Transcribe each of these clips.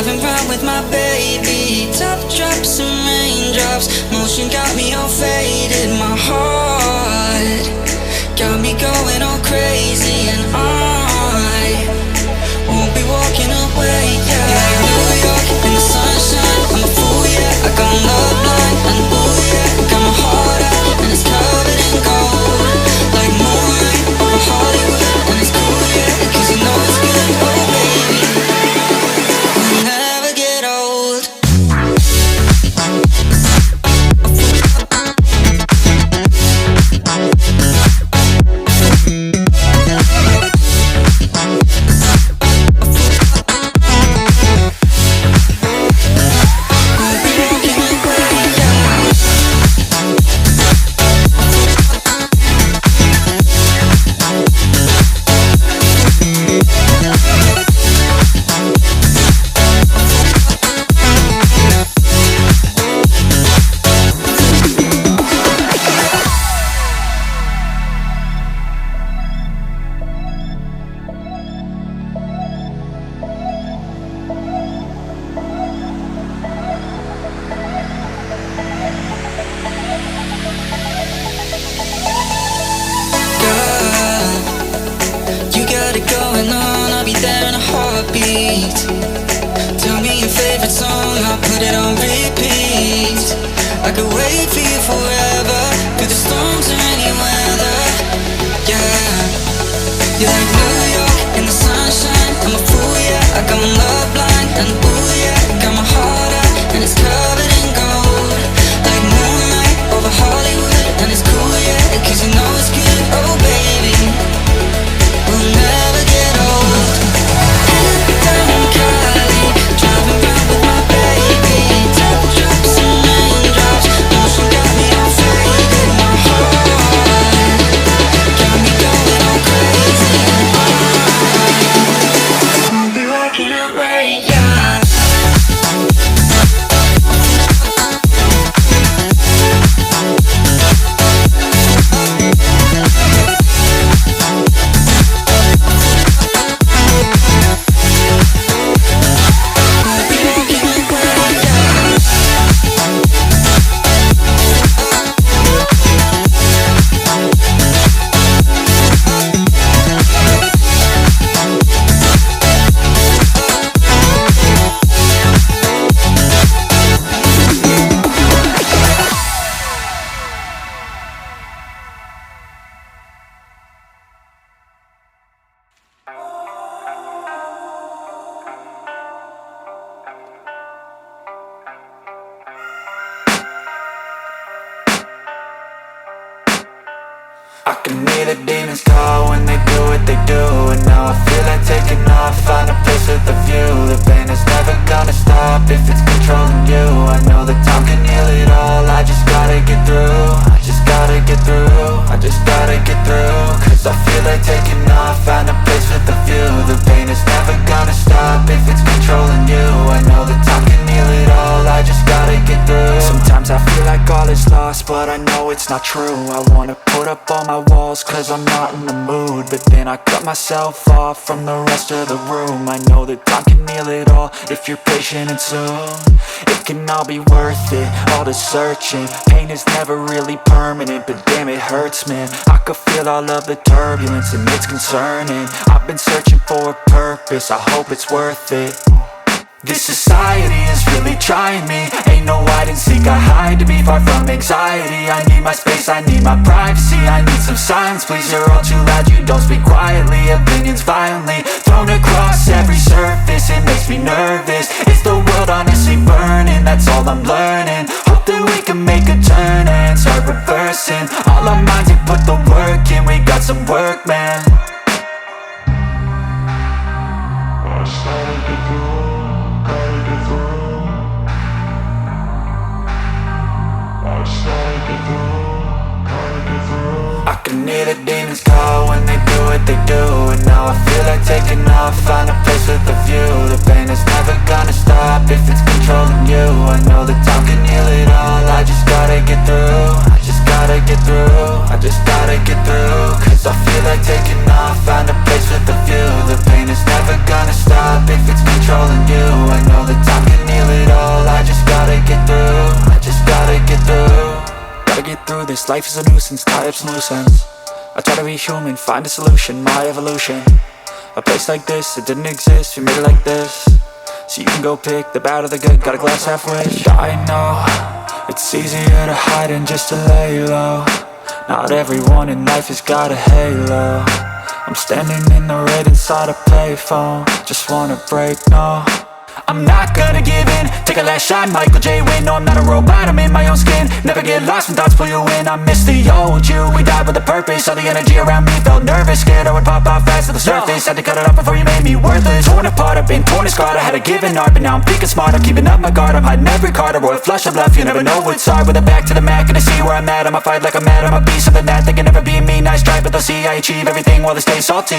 Driving round with my baby, top drops and raindrops. Motion got me all faded, my heart got me going all crazy, and I won't be walking away, yeah. Like New York in the sunshine, I'm a fool, yeah. I got love blind, and ooh, yeah. Got my heart out, and it's covered in gold. Like moonlight over Hollywood, and it's cool, yeah. Cause you know it's good, oh baby. We'll never get old. Going on, I'll be there in a heartbeat. Tell me your favorite song, I'll put it on repeat. I could wait for you forever, through the storms or any weather. Yeah, you're like New York in the sunshine, I'm a fool, yeah. I got my love blind, and ooh, yeah. Got my heart out, and it's covered in gold. Like moonlight over Hollywood, and it's cool, yeah. Cause you know it's good, oh baby. We'll never get old. Down in Cali, driving round with my baby. Top drops and raindrops, motion got me all faded. My heart got me going all crazy, and I'll be walking away, yeah. I can hear the demons call when they do what they do. And now I feel like taking off, find a place with a view. The pain is never gonna stop if it's controlling you. I know that time can heal it all, I just gotta get through. I just gotta get through, I just gotta get through. Cause I feel like taking off, find a place with a view. The pain is never gonna stop if it's controlling you. I know that time can heal it all, I just gotta get through. Sometimes I feel like all is lost, but I know it's not true. I wanna put up all my walls cause I'm not in the mood, but then I cut myself off from the rest of the room. I know that time can heal it all if you're patient and soon. It can all be worth it, all the searching. Pain is never really permanent, but damn it hurts, man. I could feel all of the turbulence and it's concerning. I've been searching for a purpose, I hope it's worth it. This society is really trying me. Ain't no hide and seek, I hide to be far from anxiety. I need my space, I need my privacy. I need some silence, please, you're all too loud. You don't speak quietly, opinions violently thrown across every surface. It makes me nervous, is the world honestly burning? That's all I'm learning. Hope that we can make a turn and start reversing. All our minds, we put the work in, we got some work, man. I can hear the demons call when they do what they do. And now I feel like taking off, find a place with a view. The pain is never gonna stop if it's controlling you. I know that time can heal it all, I just gotta get through. I just gotta get through, I just gotta get through. Cause I feel like taking off, find a place with a view. The pain is never gonna stop if it's controlling you. I know that this life is a nuisance, tie up some loose ends. I try to be human, find a solution, my evolution. A place like this, it didn't exist, we made it like this. So you can go pick the bad or the good, got a glass halfway. I know, it's easier to hide than just to lay low. Not everyone in life has got a halo. I'm standing in the red inside a payphone. Just wanna break, no, I'm not gonna give in. Take a last shot, Michael J. Win. No, I'm not a robot, I'm in my own skin. Never get lost when thoughts pull you in. I miss the old you, we died with a purpose. All the energy around me felt nervous, scared I would pop off fast to the surface. Had to cut it off before you made me worthless. Torn apart, I've been torn and scarred. I had a given art, but now I'm thinking smart. I'm keeping up my guard, I'm hiding every card. A royal flush of love, you never know what's hard. With a back to the mat, gonna see where I'm at. I'ma fight like I'm mad, I'ma be something that they can never be me. Nice try, but they'll see I achieve everything while they stay salty.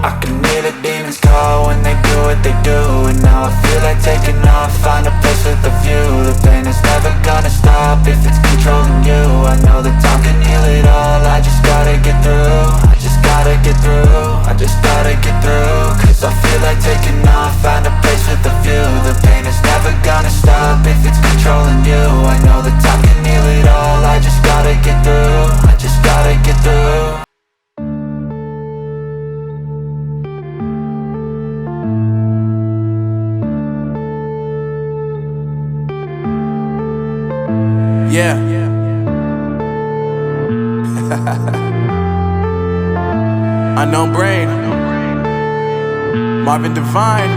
I can hear the demons call when they do what they do. And now I feel like taking off, find a place with a view. The pain is never gonna stop if it's controlling you. I know that time can heal it all, I just gotta get through. I just gotta get through, I just gotta get through. Cause I feel like taking off, find a place with a view. The pain is never gonna stop if it's controlling you. I know that time can heal it all, I just gotta get through. I just gotta get through. Yeah. Unknown Brain, Marvin Divine.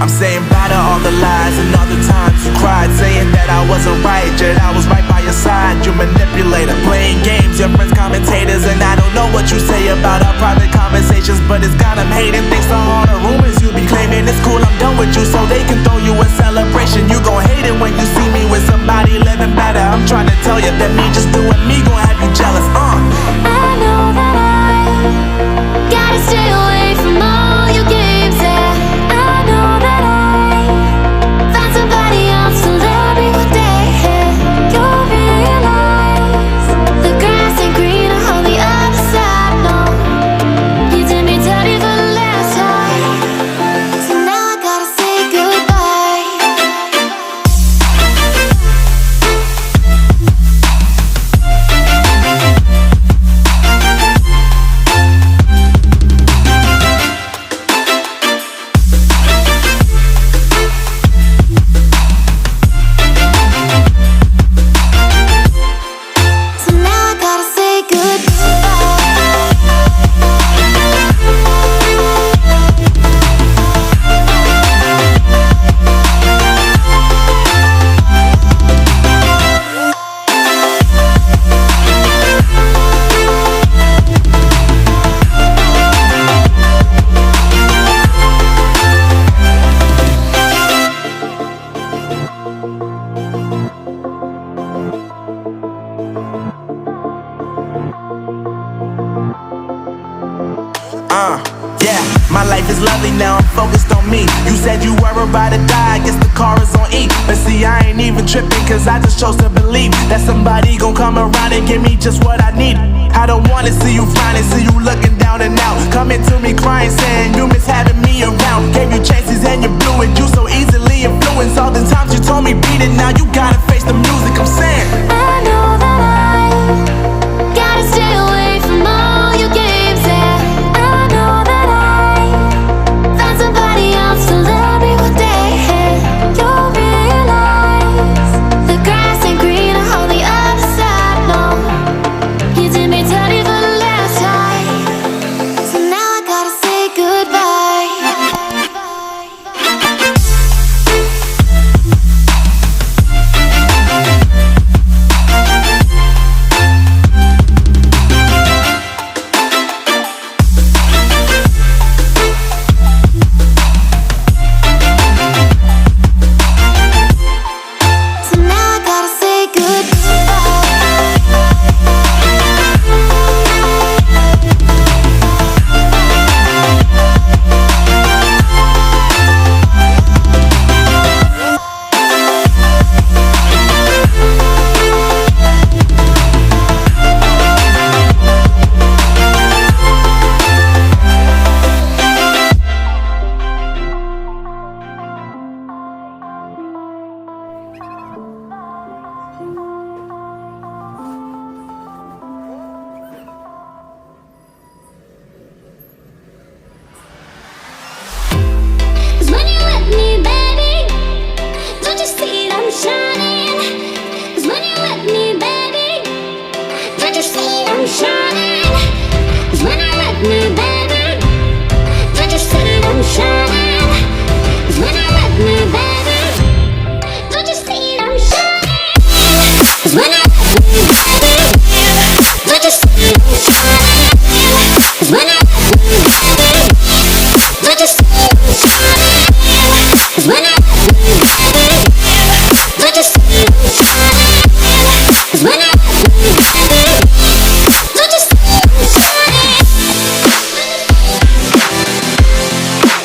I'm saying bye to all the lies and all the times you cried, saying that I wasn't right, yet I was right by your side. You manipulator, playing games, your friends commentators, and I don't know what you say about our private conversations, but it's got them hating. Thanks to all the rumors you be claiming. It's cool, I'm done with you, so they can throw you a celebration. You gon' hate it when you see me with somebody living better. I'm trying to tell you that me just doing me gon' have you jealous. I know that I gotta stay away from all your games, yeah. I know that I found somebody else to love me one day, yeah. You'll realize the grass ain't greener on the other side, no. You did me dirty for the last time, so now I gotta say goodbye. So now I gotta say Yeah, my life is lovely now, I'm focused on me. You said you were about to die, I guess the car is on E. But see, I ain't even tripping, cause I just chose to believe that somebody gon' come around and give me just what I need. I don't wanna see you frowning, see you looking down and out, coming to me crying, saying you miss having me around. Gave you chances and you blew it, you so easily influenced. All the times you told me beat it, now you gotta face the music. I'm saying I know that I gotta stay away from all your games, yeah. I know that I found somebody else to love me one day, yeah. You'll realize the grass ain't greener on the other side, no. You did me dirty for the last time, so now I gotta say goodbye. you see I'm shining? 'Cause when I let me, baby, don't you see I'm shining? 'Cause when I let me, baby, don't you see I'm shining? 'Cause when I let me, baby, don't you see I'm shining? 'Cause when